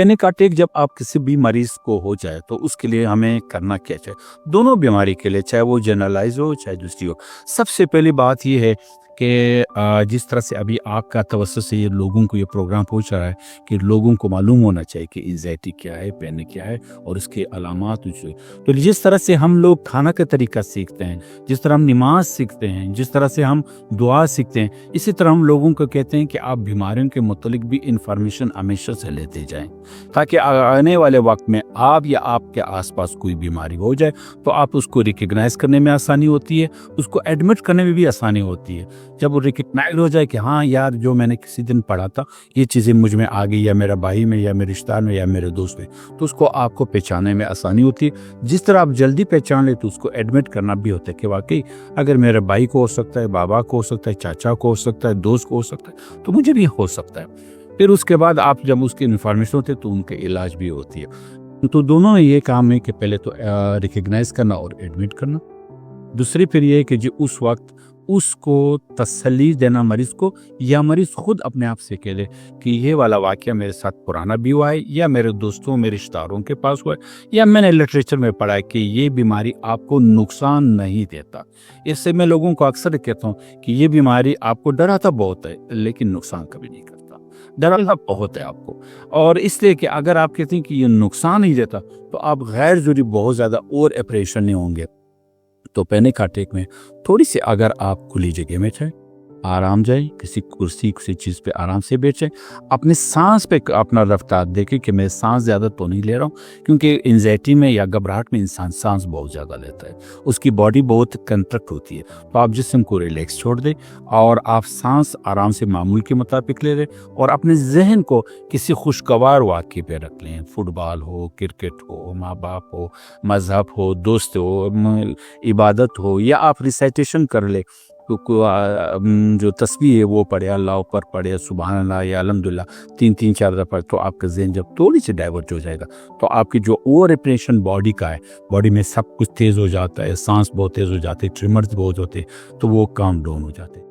Panic attack जब आप किसी भी मरीज को हो जाए तो उसके लिए हमें करना क्या चाहिए, दोनों बीमारी के लिए, चाहे वो जनरलाइज हो चाहे दूसरी हो। सबसे पहली बात ये है कि जिस तरह से अभी आपका तवज्जो से ये लोगों को ये प्रोग्राम पहुंच रहा है कि लोगों को मालूम होना चाहिए कि एंजाइटी क्या है, पैनिक क्या है और इसके अलामात। तो जिस तरह से हम लोग खाना का तरीका सीखते हैं, जिस तरह हम नमाज सीखते हैं, जिस तरह से हम दुआ सीखते हैं, इसी तरह हम लोगों को कहते हैं कि आप बीमारियों के मुतलिक भी इंफॉर्मेशन हमेशा से लेते जाएं, ताकि आने वाले वक्त में आप या आपके आसपास कोई बीमारी हो जाए तो आप उसको रिकग्नाइज करने में आसानी होती है, उसको एडमिट करने में भी आसानी होती है। जब वो रिकग्नाइज हो जाए कि हाँ यार, जो मैंने किसी दिन पढ़ा था ये चीज़ें मुझ में आ गई, या मेरा भाई में, या मेरे रिश्तेदार में, या मेरे दोस्त में, तो उसको आपको पहचानने में आसानी होती है। जिस तरह आप जल्दी पहचान ले तो उसको एडमिट करना भी होता है कि वाकई अगर मेरे भाई को हो सकता है, बाबा को हो सकता है, चाचा को हो सकता है, दोस्त को हो सकता है, तो मुझे भी हो सकता है। फिर उसके बाद आप जब उसकी इन्फॉर्मेशन होती है तो उनके इलाज भी होती है। तो दोनों ये काम है कि पहले तो रिकग्नाइज करना और एडमिट करना। दूसरी फिर ये है कि जो उस वक्त उसको तसल्ली देना मरीज को, या मरीज खुद अपने आप से कह दे कि ये वाला वाक़या मेरे साथ पुराना भी हुआ है, या मेरे दोस्तों, मेरे रिश्तेदारों के पास हुआ है, या मैंने लिटरेचर में पढ़ा है कि ये बीमारी आपको नुकसान नहीं देता। इससे मैं लोगों को अक्सर कहता हूँ कि ये बीमारी आपको डराता बहुत है लेकिन नुकसान कभी नहीं करता। डराना बहुत है आपको, और इसलिए कि अगर आप कहते हैं कि ये नुकसान नहीं देता तो आप गैर ज़रूरी बहुत ज़्यादा और ऑपरेशन नहीं होंगे। तो पैनिक अटैक में थोड़ी सी अगर आप खुली जगह में थे, आराम जाए, किसी कुर्सी किसी चीज़ पे आराम से बैठे, अपने सांस पे अपना रफ्तार देखे कि मैं सांस ज़्यादा तो नहीं ले रहा हूँ, क्योंकि एंजाइटी में या घबराहट में इंसान सांस बहुत ज़्यादा लेता है, उसकी बॉडी बहुत कंट्रैक्ट होती है। तो आप जिस्म को रिलैक्स छोड़ दें और आप सांस आराम से मामूल के मुताबिक ले लें, और अपने जहन को किसी खुशगवार वाक़े पे रख लें। फुटबॉल हो, क्रिकेट हो, माँ बाप हो, मज़हब हो, दोस्त हो, इबादत हो, या आप रिसाइटेशन कर ले, जो तस्बीह है वो पढ़े, अल्लाह ऊपर पढ़े, सुबहान अल्लाह या अल्हम्दुलिल्लाह 3-3-4 दफ़ा, तो आपका जहन जब थोड़ी सी डाइवर्ट हो जाएगा तो आपकी जो ओवर ऑपरेशन बॉडी का है, बॉडी में सब कुछ तेज़ हो जाता है, सांस बहुत तेज़ हो जाती है, ट्रिमर्स बहुत होते हैं, तो वो काम डाउन हो जाते हैं।